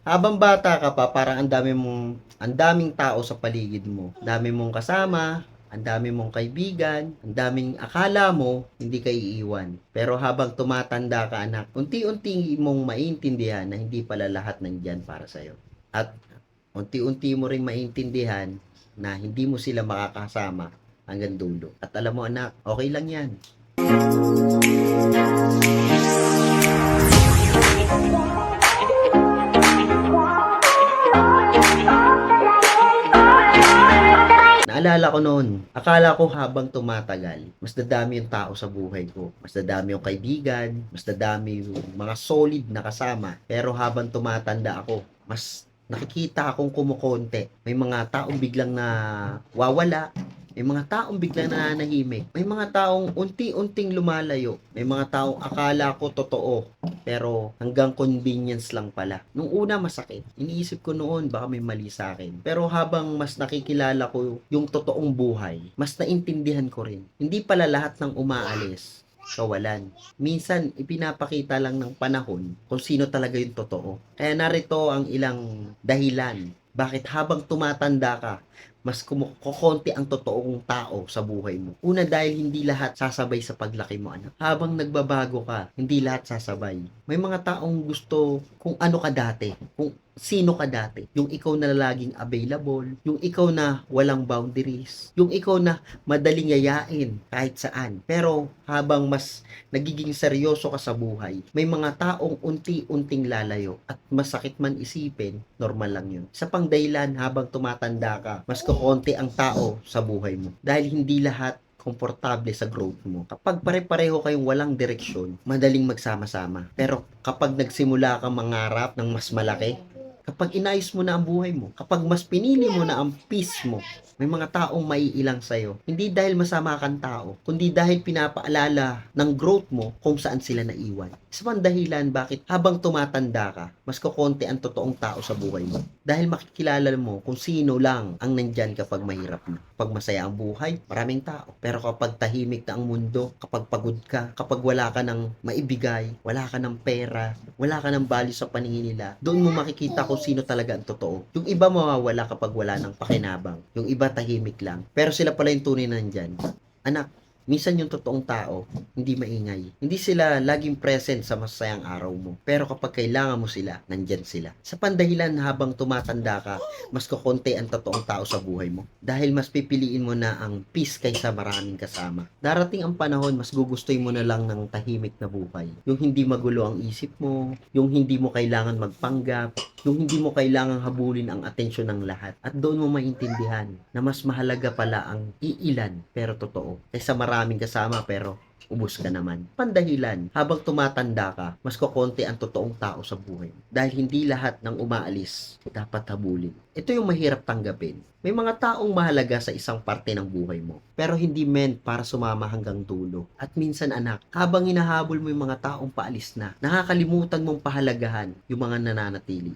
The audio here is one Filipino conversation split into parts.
Habang bata ka pa, parang ang daming tao sa paligid mo. Dami mong kasama, ang dami mong kaibigan, ang daming akala mo hindi ka iiwan. Pero habang tumatanda ka anak, unti-unti mong maintindihan na hindi pala lahat nandyan para sa'yo. At unti-unti mo ring maintindihan na hindi mo sila makakasama hanggang dulo. At alam mo anak, okay lang yan. Naalala ko noon, akala ko habang tumatagal, mas dadami yung tao sa buhay ko. Mas dadami yung kaibigan, mas dadami yung mga solid na kasama. Pero habang tumatanda ako, mas nakikita akong kumukonti. May mga taong biglang na wawala, may mga taong biglang nananahimik. May mga taong unti-unting lumalayo. May mga taong akala ko totoo, pero hanggang convenience lang pala. Nung una masakit. Iniisip ko noon baka may mali sa akin. Pero habang mas nakikilala ko yung totoong buhay, mas naintindihan ko rin. Hindi pala lahat ng umaalis kawalan. Minsan, ipinapakita lang ng panahon kung sino talaga yung totoo. Kaya narito ang ilang dahilan bakit habang tumatanda ka, mas kukonti ang totoong tao sa buhay mo. Una dahil hindi lahat sasabay sa paglaki mo anak. Habang nagbabago ka, hindi lahat sasabay. May mga taong gusto kung ano ka dati, kung sino ka dati. Yung ikaw na laging available, yung ikaw na walang boundaries, yung ikaw na madaling yayain kahit saan. Pero habang mas nagiging seryoso ka sa buhay, may mga taong unti-unting lalayo at masakit man isipin, normal lang yun. Sa pang dahilan habang tumatanda ka, mas kukonti ang tao sa buhay mo. Dahil hindi lahat komportable sa growth mo. Kapag pare-pareho kayong walang direksyon, madaling magsama-sama. Pero kapag nagsimula kang mangarap ng mas malaki, kapag inayos mo na ang buhay mo, kapag mas pinili mo na ang peace mo, may mga taong maiilang sa'yo. Hindi dahil masama kang tao, kundi dahil pinapaalala ng growth mo kung saan sila naiwan. Isa pang dahilan bakit habang tumatanda ka, mas kukonti ang totoong tao sa buhay mo. Dahil makikilala mo kung sino lang ang nandyan kapag mahirap na. Kapag masaya ang buhay, maraming tao. Pero kapag tahimik na ang mundo, kapag pagod ka, kapag wala ka ng maibigay, wala ka ng pera, wala ka ng value sa paningin nila, doon mo makikita kung sino talaga ang totoo. Yung iba mawawala kapag wala ng pakinabang. Yung iba tahimik lang. Pero sila pala yung tunay na nandyan. Anak, minsan yung totoong tao, hindi maingay. Hindi sila laging present sa masayang araw mo. Pero kapag kailangan mo sila, nandyan sila. Sa pandahilan habang tumatanda ka, mas kukonti ang totoong tao sa buhay mo. Dahil mas pipiliin mo na ang peace kaysa maraming kasama. Darating ang panahon, mas gugustuhin mo na lang ng tahimik na buhay. Yung hindi magulo ang isip mo, yung hindi mo kailangan magpanggap, yung hindi mo kailangang habulin ang atensyon ng lahat. At doon mo maintindihan na mas mahalaga pala ang iilan pero totoo kaysa maraming kasama pero ubos ka naman. Pandahilan, habang tumatanda ka, mas kokonti ang totoong tao sa buhay. Dahil hindi lahat ng umaalis dapat habulin. Ito yung mahirap tanggapin. May mga taong mahalaga sa isang parte ng buhay mo, pero hindi meant para sumama hanggang dulo. At minsan anak, habang hinahabol mo yung mga taong paalis na, nakakalimutan mong pahalagahan yung mga nananatili.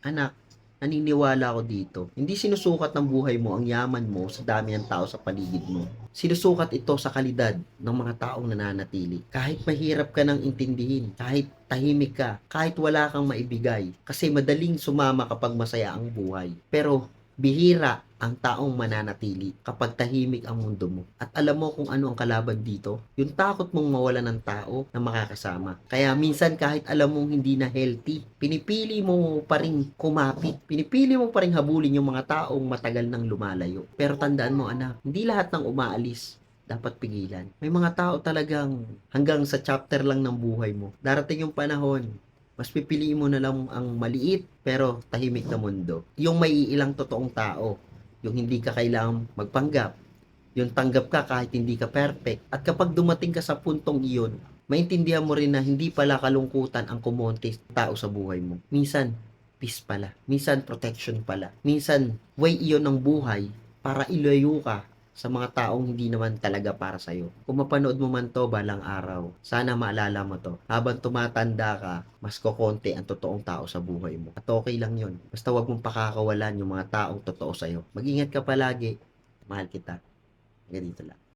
Anak, naniniwala ako dito. Hindi sinusukat ng buhay mo ang yaman mo sa dami ng tao sa paligid mo. Sinusukat ito sa kalidad ng mga taong nananatili. Kahit mahirap ka nang intindihin, kahit tahimik ka, kahit wala kang maibigay. Kasi madaling sumama kapag masaya ang buhay. Pero bihira ang taong mananatili kapag tahimik ang mundo mo. At alam mo kung ano ang kalaban dito? Yung takot mong mawala ng tao na makakasama. Kaya minsan kahit alam mong hindi na healthy, pinipili mo pa rin kumapit. Pinipili mo pa rin habulin yung mga taong matagal nang lumalayo. Pero tandaan mo anak, hindi lahat ng umaalis dapat pigilan. May mga tao talagang hanggang sa chapter lang ng buhay mo. Darating yung panahon, mas pipiliin mo na lang ang maliit pero tahimik na mundo. Yung may ilang totoong tao, yung hindi ka kailangang magpanggap, yung tanggap ka kahit hindi ka perfect. At kapag dumating ka sa puntong iyon, maintindihan mo rin na hindi pala kalungkutan ang kumonte tao sa buhay mo. Minsan, peace pala. Minsan, protection pala. Minsan, way iyon ng buhay para ilayo ka sa mga taong hindi naman talaga para sa'yo. Kung mapanood mo man to balang araw, sana maalala mo to. Habang tumatanda ka, mas kokonti ang totoong tao sa buhay mo. At okay lang yun. Basta wag mong pakakawalan yung mga taong totoo sa'yo. Mag-ingat ka palagi. Mahal kita. Ganito lang.